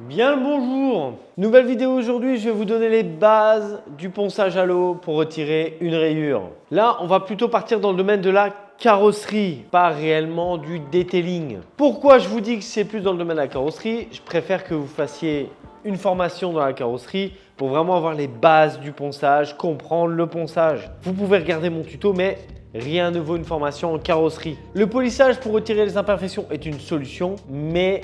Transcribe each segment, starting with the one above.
Bien le bonjour! Nouvelle vidéo aujourd'hui, je vais vous donner les bases du ponçage à l'eau pour retirer une rayure. Là, on va plutôt partir dans le domaine de la carrosserie, pas réellement du detailing. Pourquoi je vous dis que c'est plus dans le domaine de la carrosserie? Je préfère que vous fassiez une formation dans la carrosserie pour vraiment avoir les bases du ponçage, comprendre le ponçage. Vous pouvez regarder mon tuto, mais rien ne vaut une formation en carrosserie. Le polissage pour retirer les imperfections est une solution, mais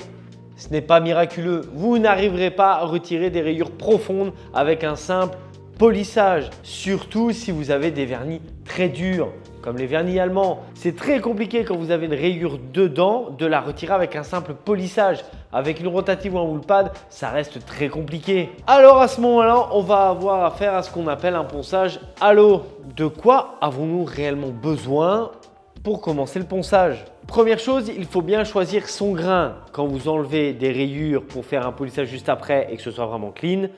ce n'est pas miraculeux. Vous n'arriverez pas à retirer des rayures profondes avec un simple polissage. Surtout si vous avez des vernis très durs, comme les vernis allemands. C'est très compliqué quand vous avez une rayure dedans de la retirer avec un simple polissage. Avec une rotative ou un wool pad, ça reste très compliqué. Alors à ce moment-là, on va avoir affaire à ce qu'on appelle un ponçage à l'eau. De quoi avons-nous réellement besoin pour commencer le ponçage? Première chose, il faut bien choisir son grain. Quand vous enlevez des rayures pour faire un polissage juste après et que ce soit vraiment clean,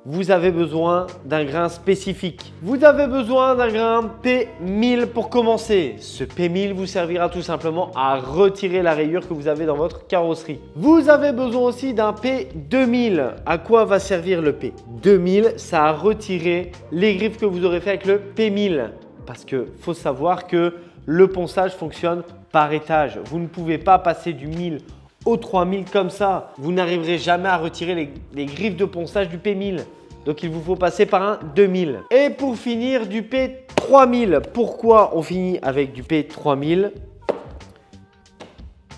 vous avez besoin d'un grain spécifique. Vous avez besoin d'un grain P1000 pour commencer. Ce P1000 vous servira tout simplement à retirer la rayure que vous avez dans votre carrosserie. Vous avez besoin aussi d'un P2000. À quoi va servir le P2000? Ça a retiré les griffes que vous aurez fait avec le P1000. Parce qu'il faut savoir que le ponçage fonctionne par étage. Vous ne pouvez pas passer du 1000 au 3000 comme ça. Vous n'arriverez jamais à retirer les griffes de ponçage du P1000. Donc, il vous faut passer par un 2000. Et pour finir, du P3000. Pourquoi on finit avec du P3000?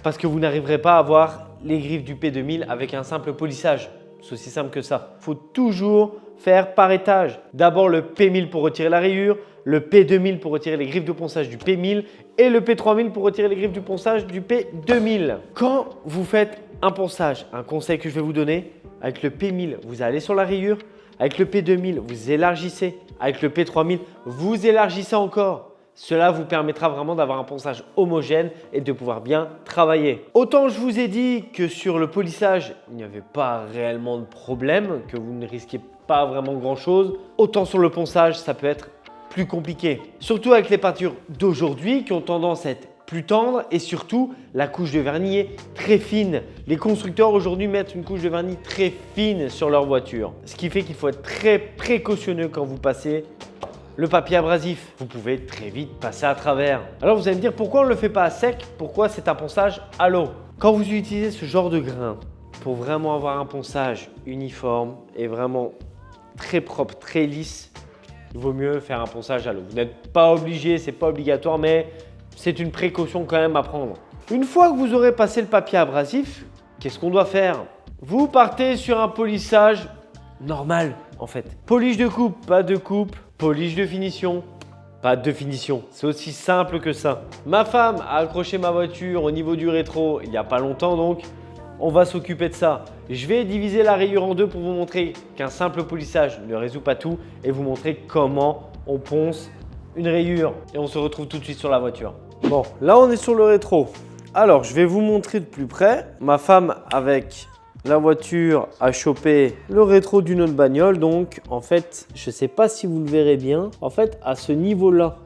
Parce que vous n'arriverez pas à avoir les griffes du P2000 avec un simple polissage. C'est aussi simple que ça. Il faut toujours faire par étage. D'abord le P1000 pour retirer la rayure, le P2000 pour retirer les griffes de ponçage du P1000 et le P3000 pour retirer les griffes du ponçage du P2000. Quand vous faites un ponçage, un conseil que je vais vous donner, avec le P1000, vous allez sur la rayure. Avec le P2000, vous élargissez. Avec le P3000, vous élargissez encore. Cela vous permettra vraiment d'avoir un ponçage homogène et de pouvoir bien travailler. Autant je vous ai dit que sur le polissage, il n'y avait pas réellement de problème, que vous ne risquiez pas vraiment grand chose, autant sur le ponçage, ça peut être plus compliqué. Surtout avec les peintures d'aujourd'hui qui ont tendance à être plus tendres et surtout la couche de vernis est très fine. Les constructeurs aujourd'hui mettent une couche de vernis très fine sur leur voiture. Ce qui fait qu'il faut être très précautionneux quand vous passez le papier abrasif. Vous pouvez très vite passer à travers. Alors vous allez me dire pourquoi on ne le fait pas à sec? Pourquoi c'est un ponçage à l'eau? Quand vous utilisez ce genre de grain pour vraiment avoir un ponçage uniforme et vraiment très propre, très lisse, il vaut mieux faire un ponçage à l'eau. Vous n'êtes pas obligé, c'est pas obligatoire, mais c'est une précaution quand même à prendre. Une fois que vous aurez passé le papier abrasif, qu'est-ce qu'on doit faire? Vous partez sur un polissage normal en fait. Polish de coupe, pas de coupe. Polish de finition, pas de finition. C'est aussi simple que ça. Ma femme a accroché ma voiture au niveau du rétro il n'y a pas longtemps, donc on va s'occuper de ça. Je vais diviser la rayure en deux pour vous montrer qu'un simple polissage ne résout pas tout et vous montrer comment on ponce une rayure. Et on se retrouve tout de suite sur la voiture. Bon, là on est sur le rétro. Alors, je vais vous montrer de plus près. Ma femme avec la voiture a chopé le rétro d'une autre bagnole. Donc, en fait, je ne sais pas si vous le verrez bien. En fait, à ce niveau-là,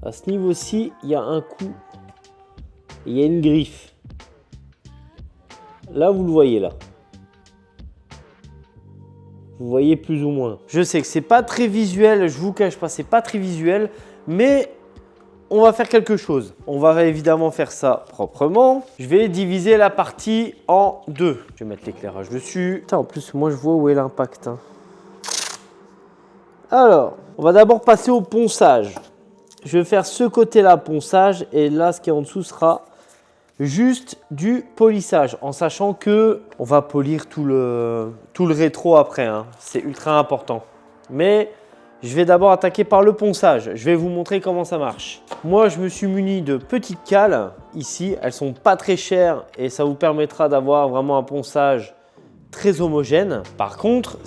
à ce niveau-ci, il y a un coup. Il y a une griffe. Là, vous le voyez là. Vous voyez plus ou moins. Je sais que c'est pas très visuel. Je vous cache pas, c'est pas très visuel. Mais on va faire quelque chose. On va évidemment faire ça proprement. Je vais diviser la partie en deux. Je vais mettre l'éclairage dessus. Putain, en plus, moi, je vois où est l'impact. Alors, on va d'abord passer au ponçage. Je vais faire ce côté-là, ponçage. Et là, ce qui est en dessous sera juste du polissage. En sachant que on va polir tout le rétro après. C'est ultra important. Mais je vais d'abord attaquer par le ponçage. Je vais vous montrer comment ça marche. Moi, je me suis muni de petites cales ici. Elles sont pas très chères et ça vous permettra d'avoir vraiment un ponçage très homogène. Par contre,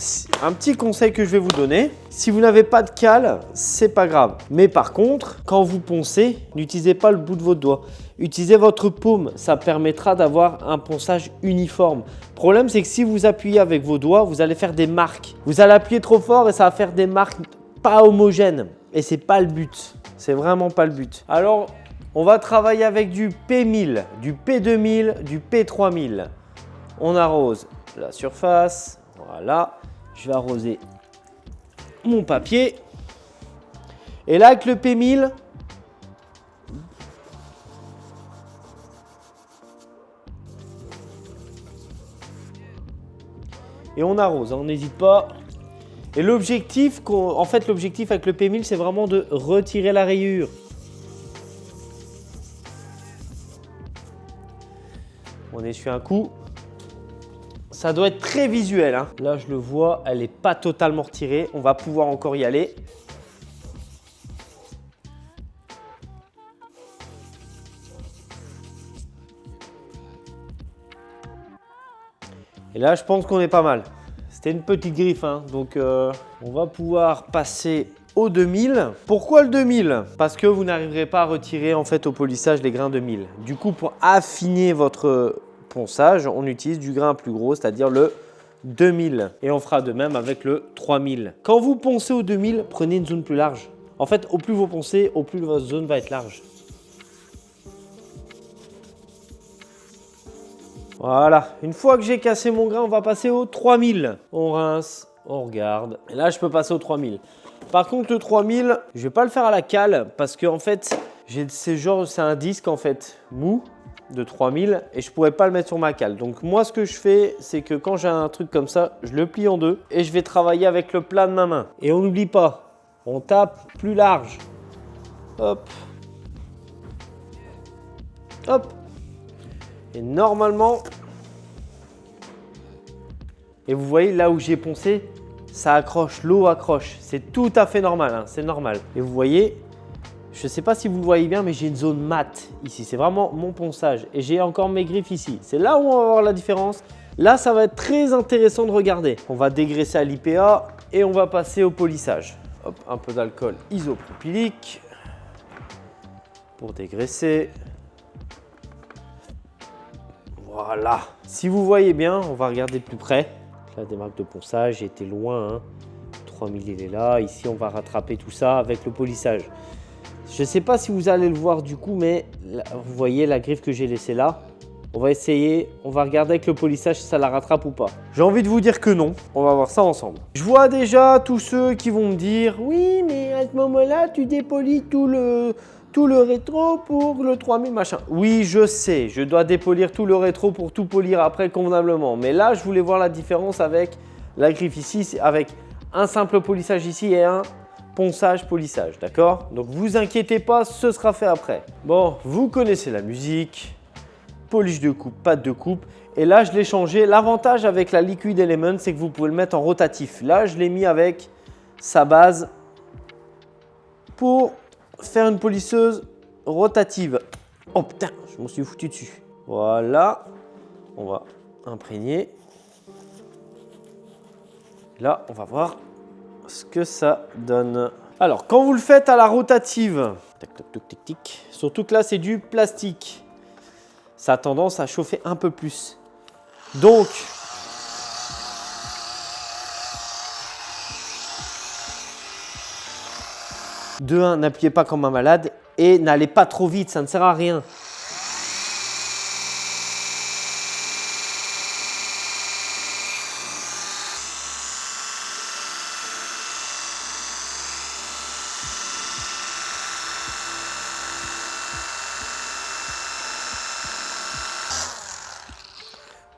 un petit conseil que je vais vous donner, si vous n'avez pas de cale, c'est pas grave. Mais par contre, quand vous poncez, n'utilisez pas le bout de votre doigt. Utilisez votre paume, ça permettra d'avoir un ponçage uniforme. Le problème, c'est que si vous appuyez avec vos doigts, vous allez faire des marques. Vous allez appuyer trop fort et ça va faire des marques pas homogènes. Et c'est pas le but. C'est vraiment pas le but. Alors, on va travailler avec du P1000, du P2000, du P3000. On arrose la surface. Voilà. Je vais arroser mon papier. Et là, avec le P1000, et on arrose, hein, on n'hésite pas. Et l'objectif, l'objectif avec le P1000, c'est vraiment de retirer la rayure. On essuie un coup. Ça doit être très visuel, hein. Là, je le vois, elle n'est pas totalement retirée. On va pouvoir encore y aller. Et là, je pense qu'on est pas mal. C'était une petite griffe, hein, donc on va pouvoir passer au 2000. Pourquoi le 2000? Parce que vous n'arriverez pas à retirer en fait au polissage les grains 2000. Du coup, pour affiner votre ponçage, on utilise du grain plus gros, c'est-à-dire le 2000. Et on fera de même avec le 3000. Quand vous poncez au 2000, prenez une zone plus large. En fait, au plus vous poncez, au plus votre zone va être large. Voilà, une fois que j'ai cassé mon grain, on va passer au 3000. On rince, on regarde. Et là, je peux passer au 3000. Par contre, le 3000, je ne vais pas le faire à la cale parce que en fait, c'est un disque en fait mou de 3000 et je ne pourrais pas le mettre sur ma cale. Donc moi, ce que je fais, c'est que quand j'ai un truc comme ça, je le plie en deux et je vais travailler avec le plat de ma main. Et on n'oublie pas, on tape plus large. Hop. Hop. Et normalement, et vous voyez là où j'ai poncé, ça accroche, l'eau accroche. C'est tout à fait normal, hein, c'est normal. Et vous voyez, je ne sais pas si vous le voyez bien, mais j'ai une zone mate ici. C'est vraiment mon ponçage. Et j'ai encore mes griffes ici. C'est là où on va voir la différence. Là, ça va être très intéressant de regarder. On va dégraisser à l'IPA et on va passer au polissage. Hop, un peu d'alcool isopropylique pour dégraisser. Voilà. Si vous voyez bien, on va regarder de plus près. Là, des marques de ponçage, j'ai été loin. Hein. 3000, il est là. Ici, on va rattraper tout ça avec le polissage. Je ne sais pas si vous allez le voir du coup, mais là, vous voyez la griffe que j'ai laissée là. On va essayer, on va regarder avec le polissage si ça la rattrape ou pas. J'ai envie de vous dire que non. On va voir ça ensemble. Je vois déjà tous ceux qui vont me dire « Oui, mais à ce moment-là, tu dépolis tout le rétro pour le 3000 machin. » Oui, je sais, je dois dépolir tout le rétro pour tout polir après convenablement. Mais là, je voulais voir la différence avec la griffe ici, avec un simple polissage ici et un ponçage, polissage, d'accord? Donc, vous inquiétez pas, ce sera fait après. Bon, vous connaissez la musique. Polish de coupe, pâte de coupe. Et là, je l'ai changé. L'avantage avec la Liquid Element, c'est que vous pouvez le mettre en rotatif. Là, je l'ai mis avec sa base pour faire une polisseuse rotative. Oh putain, je m'en suis foutu dessus. Voilà, on va imprégner. Là, on va voir ce que ça donne. Alors, quand vous le faites à la rotative, tac, tac, tac, tic, tic, surtout que là, c'est du plastique, ça a tendance à chauffer un peu plus. Donc, de 1, n'appuyez pas comme un malade et n'allez pas trop vite, ça ne sert à rien.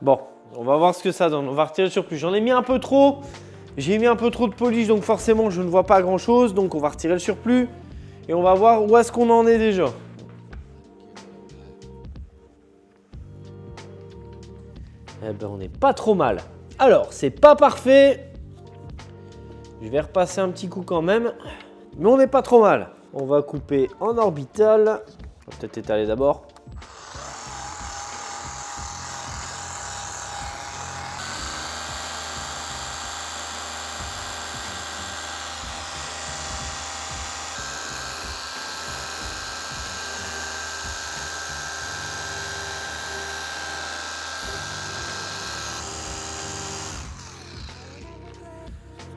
Bon, on va voir ce que ça donne. On va retirer le surplus. J'en ai mis un peu trop. J'ai mis un peu trop de polish, donc forcément, je ne vois pas grand-chose. Donc, on va retirer le surplus et on va voir où est-ce qu'on en est déjà. Eh ben, on n'est pas trop mal. Alors, c'est pas parfait. Je vais repasser un petit coup quand même. Mais on n'est pas trop mal. On va couper en orbital. On va peut-être étaler d'abord.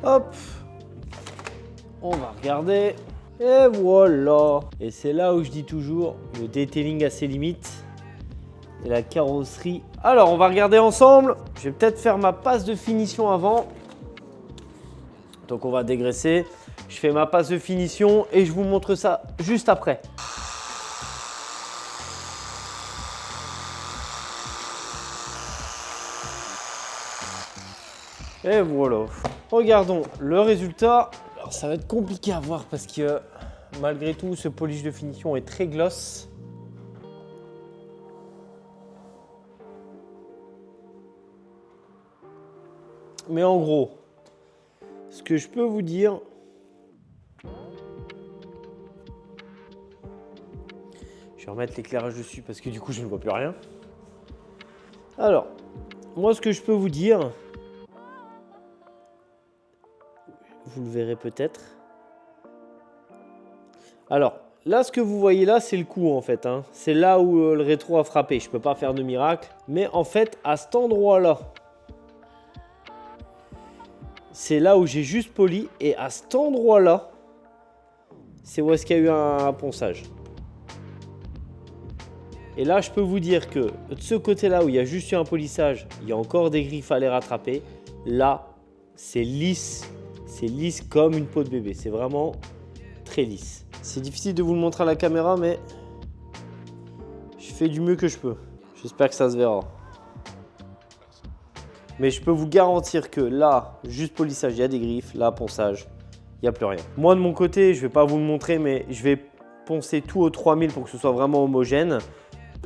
Hop, on va regarder et voilà. Et c'est là où je dis toujours le detailing à ses limites et la carrosserie Alors, on va regarder ensemble. Je vais peut-être faire ma passe de finition avant. Donc, on va dégraisser. Je fais ma passe de finition et je vous montre ça juste après. Et voilà. Regardons le résultat. Alors, ça va être compliqué à voir parce que malgré tout, ce polish de finition est très gloss. Mais en gros, ce que je peux vous dire, je vais remettre l'éclairage dessus parce que du coup, je ne vois plus rien. Alors, moi, ce que je peux vous dire, vous le verrez peut-être. Alors, là, ce que vous voyez là, c'est le coup en fait. Hein. C'est là où le rétro a frappé. Je ne peux pas faire de miracle. Mais en fait, à cet endroit-là, c'est là où j'ai juste poli. Et à cet endroit-là, c'est où est-ce qu'il y a eu un ponçage. Et là, je peux vous dire que de ce côté-là où il y a juste eu un polissage, il y a encore des griffes à les rattraper. Là, c'est lisse. C'est lisse comme une peau de bébé. C'est vraiment très lisse. C'est difficile de vous le montrer à la caméra, mais je fais du mieux que je peux. J'espère que ça se verra. Mais je peux vous garantir que là, juste polissage, il y a des griffes. Là, ponçage, il n'y a plus rien. Moi, de mon côté, je ne vais pas vous le montrer, mais je vais poncer tout au 3000 pour que ce soit vraiment homogène.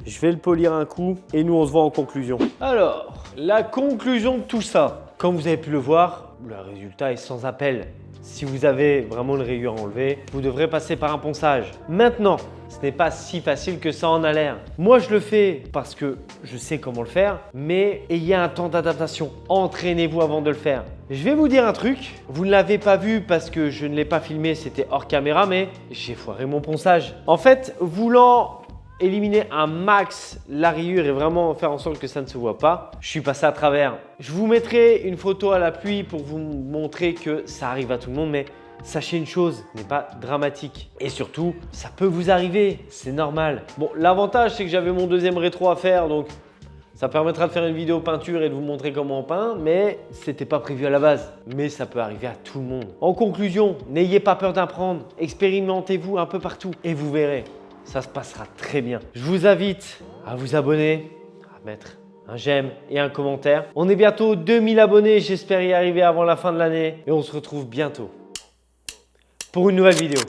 Je vais le polir un coup et nous, on se voit en conclusion. Alors, la conclusion de tout ça. Comme vous avez pu le voir, le résultat est sans appel. Si vous avez vraiment une rayure enlevée, vous devrez passer par un ponçage. Maintenant, ce n'est pas si facile que ça en a l'air. Moi, je le fais parce que je sais comment le faire, mais ayez un temps d'adaptation. Entraînez-vous avant de le faire. Je vais vous dire un truc. Vous ne l'avez pas vu parce que je ne l'ai pas filmé, c'était hors caméra, mais j'ai foiré mon ponçage. En fait, voulant éliminer un max la rayure et vraiment faire en sorte que ça ne se voit pas, je suis passé à travers. Je vous mettrai une photo à l'appui pour vous montrer que ça arrive à tout le monde, mais sachez une chose, ce n'est pas dramatique. Et surtout, ça peut vous arriver, c'est normal. Bon, l'avantage, c'est que j'avais mon deuxième rétro à faire, donc ça permettra de faire une vidéo peinture et de vous montrer comment on peint, mais c'était pas prévu à la base. Mais ça peut arriver à tout le monde. En conclusion, n'ayez pas peur d'apprendre, expérimentez-vous un peu partout et vous verrez. Ça se passera très bien. Je vous invite à vous abonner, à mettre un j'aime et un commentaire. On est bientôt 2000 abonnés, j'espère y arriver avant la fin de l'année. Et on se retrouve bientôt pour une nouvelle vidéo.